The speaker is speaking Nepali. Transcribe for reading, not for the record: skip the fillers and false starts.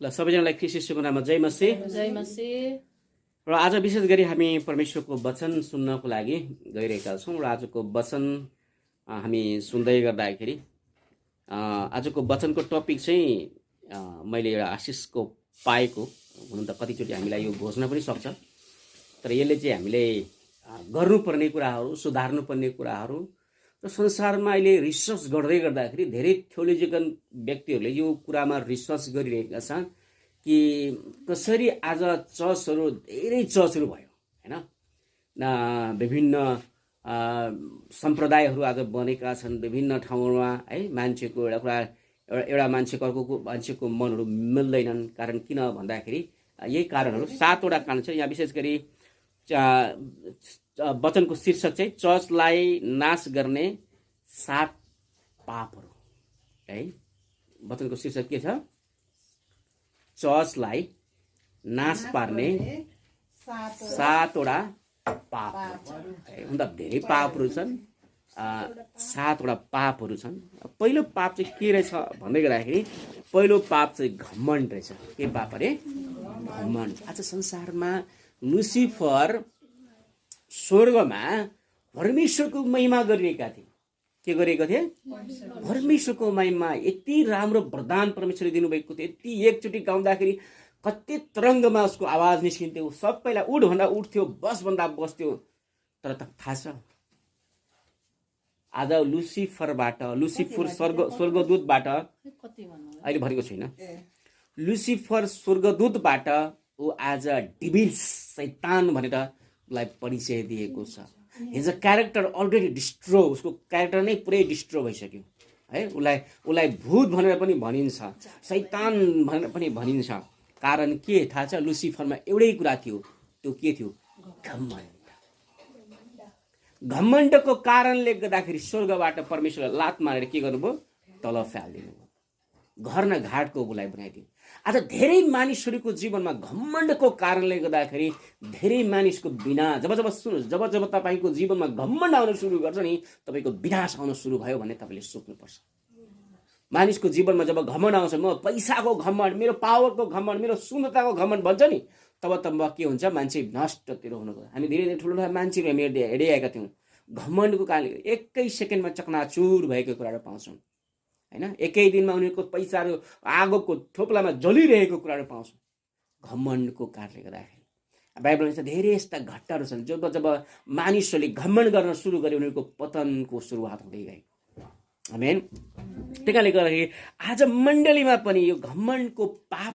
ल सबैजनालाई ख्रीष्ट येशूको नाममा जय मसीह। जय मसीह। र आज विशेष गरी हामी परमेश्वरको वचन सुन्नको लागि गइरहेका छौँ र आजको वचन हामी सुन्दै गर्दाखेरि आजको वचनको टपिक चाहिँ मैले एउटा आशिषको पाएको हुन त कतिचोटि हामीलाई यो घोषणा पनि सक्छ, तर यसले चाहिँ हामीले गर्नुपर्ने कुराहरू, सुधार्नुपर्ने कुराहरू र संसारमा अहिले रिसर्च गर्दै गर्दाखेरि धेरै थियोलोजिकल व्यक्तिहरूले यो कुरामा रिसर्च गरिरहेका छन् कि कसरी आज चर्चहरू धेरै चर्चहरू भयो हैन, विभिन्न सम्प्रदायहरू आज बनेका छन् विभिन्न ठाउँमा है। मान्छेको एउटा मान्छेको मनहरू मिल्दैनन्। कारण किन भन्दाखेरि यही कारणहरू 7वटा कारण छ। यहाँ विशेष गरी वचनको शीर्षक चाहिँ चर्चलाई नाश गर्ने 7 पापहरू है। वचनको शीर्षक के छ? चर्चलाई नाश पार्ने 7वटा पापहरू। हुन त धेरै पापहरू छन्, 7वटा पापहरू छन्। पहिलो पाप चाहिँ के रहेछ भन्दै गर्दाखेरि पहिलो पाप चाहिँ घमण्ड रहेछ। के पाप अरे? घमण्ड। आज संसारमा लुसिफर स्वर्गमा परमेश्वरको महिमा गरिरहेका थिए। के गरिरहेका थिए? परमेश्वरको महिमा। यति राम्रो वरदान परमेश्वरले दिनुभएको थियो। यति एकचोटि गाउँदाखेरि कति तरङ्गमा उसको आवाज निस्किन्थ्यो, सबैलाई उठ भन्दा उठ्थ्यो, बस भन्दा बस्थ्यो। तर त थाहा छ आज लुसिफर स्वर्गदूतबाट, अहिले भरेको छैन, लुसिफर स्वर्गदूतबाट ऊ आज डिभिल्स, शैतान भनेर उसलाई परिचय दिएको छ। हिज अ क्यारेक्टर अलरेडी डिस्ट्रो, उसको क्यारेक्टर नै पुरै डिस्ट्रो भइसक्यो है। उसलाई भूत भनेर पनि भनिन्छ, शैतान भनेर पनि भनिन्छ। कारण के थाहा छ? लुसिफरमा एउटै कुरा थियो, त्यो के थियो? घमण्ड। घमण्डको कारणले गर्दाखेरि स्वर्गबाट परमेश्वरले लात मारेर के गर्नुभयो? तल फ्यालिदिनु भयो, घर न घाटको उसलाई बनाइदियो। आज धेरै मानिसहरूको जीवनमा घमण्डको कारणले गर्दाखेरि धेरै मानिसको विनाश, जब तपाईँको जीवनमा घमण्ड आउन सुरु गर्छ नि, तपाईँको विनाश आउन सुरु भयो भने तपाईँले सोच्नुपर्छ। मानिसको जीवनमा जब घमण्ड आउँछ, म पैसाको घमण्ड, मेरो पावरको घमण्ड, मेरो सुन्दरताको घमण्ड भन्छ नि, तब के हुन्छ? मान्छे नष्टतिर हुनको। हामी धेरै ठुलो मान्छेहरू हामी हेरिआएका थियौँ। घमण्डको कारणले एकै सेकेन्डमा चकनाचुर भएको कुराहरू पाउँछौँ हैन। एकै दिनमा उनीहरूको पैसाहरू आगोको थोप्लामा जलिरहेको कुराहरू पाउँछौँ घमण्डको कारणले गर्दाखेरि। बाइबलमा चाहिँ धेरै यस्ता घटनाहरू छन् जब मानिसहरूले घमण्ड गर्न सुरु गरे उनीहरूको पतनको सुरुवात हुँदै गयो। आमेन। त्यही कारणले गर्दाखेरि आज मण्डलीमा पनि यो घमण्डको पाप